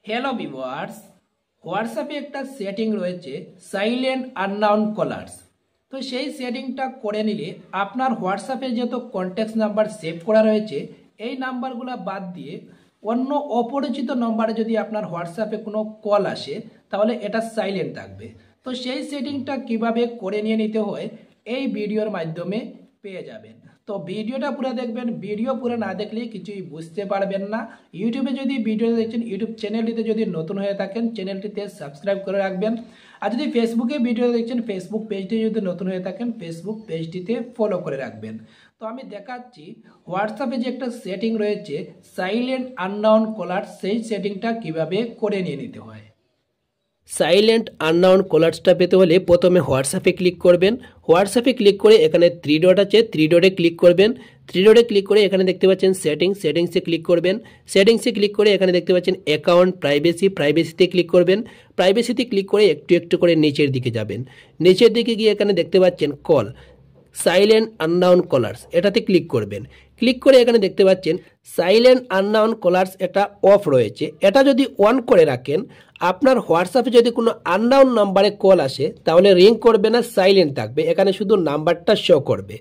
Hello viewers, হোয়াটসঅ্যাপে একটা setting রয়েছে সাইলেন্ট আননাউন কলার্স। তো সেই সেটিংটা করে নিলে আপনার হোয়াটসঅ্যাপে যত কন্ট্যাক্ট নাম্বার সেভ করা রয়েছে এই নাম্বারগুলো বাদ দিয়ে অন্য অপরিচিত নাম্বারে যদি আপনার হোয়াটসঅ্যাপে কোনো কল আসে তাহলে এটা সাইলেন্ট থাকবে। তো সেই সেটিংটা কিভাবে করে নিয়ে নিতে হয় এই ভিডিওর মাধ্যমে পেয়ে যাবেন। তো ভিডিওটা পুরো দেখবেন, ভিডিও পুরো না দেখলে কিছুই বুঝতে পারবেন না। ইউটিউবে যদি ভিডিও দেখছেন, ইউটিউব চ্যানেলটিতে যদি নতুন হয়ে থাকেন চ্যানেলটিতে সাবস্ক্রাইব করে রাখবেন। আর যদি ফেসবুকে ভিডিও দেখছেন, ফেসবুক পেজটি যদি নতুন হয়ে থাকেন ফেসবুক পেজটিতে ফলো করে রাখবেন। তো আমি দেখাচ্ছি হোয়াটসঅ্যাপে যে একটা সেটিং রয়েছে সাইলেন্ট আননাউন কলার, সেই সেটিংটা কিভাবে করে নিয়ে নিতে হয়। সাইলেন্ট আননাউন কলার্সটা পেতে হলে প্রথমে হোয়াটসঅ্যাপে ক্লিক করবেন। হোয়াটসঅ্যাপে ক্লিক করে এখানে 3 ডট আছে, 3 ডটে ক্লিক করবেন। 3 ডটে ক্লিক করে এখানে দেখতে পাচ্ছেন সেটিংসে ক্লিক করবেন। সেটিংসে ক্লিক করে এখানে দেখতে পাচ্ছেন অ্যাকাউন্ট প্রাইভেসিতে ক্লিক করবেন। প্রাইভেসিতে ক্লিক করে একটু একটু করে নিচের দিকে যাবেন। নিচের দিকে গিয়ে এখানে দেখতে পাচ্ছেন কল, সাইলেন্ট আননাউন কলার্স, এটাতে ক্লিক করবেন। ক্লিক করে এখানে দেখতে পাচ্ছেন সাইলেন্ট আননাউন কলার্স এটা অফ রয়েছে। এটা যদি অন করে রাখেন আপনার হোয়াটসঅ্যাপে যদি কোনো আননাউন নাম্বারে কল আসে তাহলে রিং করবে না, সাইলেন্ট থাকবে, এখানে শুধু নাম্বারটা শো করবে।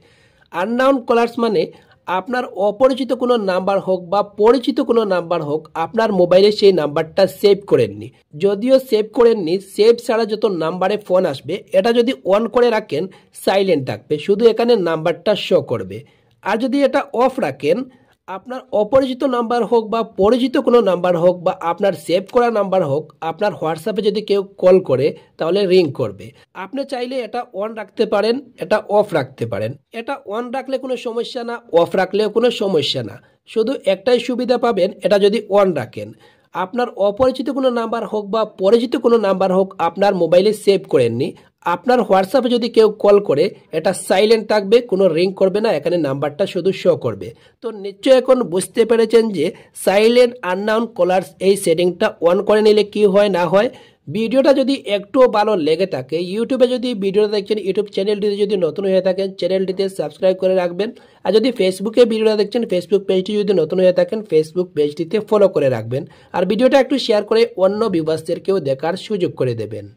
আননাউন কলার্স মানে আপনার অপরিচিত কোনো নাম্বার হোক বা পরিচিত কোনো নাম্বার হোক আপনার মোবাইলে সেই নাম্বারটা সেভ করেননি। যদিও সেভ করেননি, সেভ ছাড়া যত নাম্বারে ফোন আসবে এটা যদি অন করে রাখেন সাইলেন্ট থাকবে, শুধু এখানে নাম্বারটা শো করবে। আর যদি এটা অফ রাখেন আপনার অপরিচিত নাম্বার হোক বা পরিচিত কোনো নাম্বার হোক বা আপনার সেভ করা নাম্বার হোক আপনার হোয়াটসঅ্যাপে যদি কেউ কল করে তাহলে রিং করবে। আপনি চাইলে এটা অন রাখতে পারেন, এটা অফ রাখতে পারেন। এটা অন রাখলে কোনো সমস্যা না, অফ রাখলেও কোনো সমস্যা না, শুধু একটাই সুবিধা পাবেন এটা যদি অন রাখেন। আপনার অপরিচিত কোনো নাম্বার হোক বা পরিচিত কোনো নাম্বার হোক আপনার মোবাইলে সেভ করেননি, আপনার হোয়াটসঅ্যাপে যদি কেউ কল করে এটা সাইলেন্ট থাকবে, কোনো রিং করবে না, এখানে নাম্বারটা শুধু শো করবে। তো নিশ্চয়ই এখন বুঝতে পেরেছেন যে সাইলেন্ট আননাউন কলার্স এই সেটিংটা অন করে নিলে কি হয় না হয়। ভিডিওটা যদি একটু ভালো লেগে থাকে, ইউটিউবে যদি ভিডিওটা দেখছেন ইউটিউব চ্যানেলটিতে যদি নতুন হয়ে থাকেন চ্যানেলটিতে সাবস্ক্রাইব করে রাখবেন। আর যদি ফেসবুকে ভিডিওটা দেখছেন ফেসবুক পেজটি যদি নতুন হয়ে থাকেন ফেসবুক পেজটিতে ফলো করে রাখবেন। আর ভিডিওটা একটু শেয়ার করে অন্য ভিউয়ার্সদেরকেও দেখার সুযোগ করে দেবেন।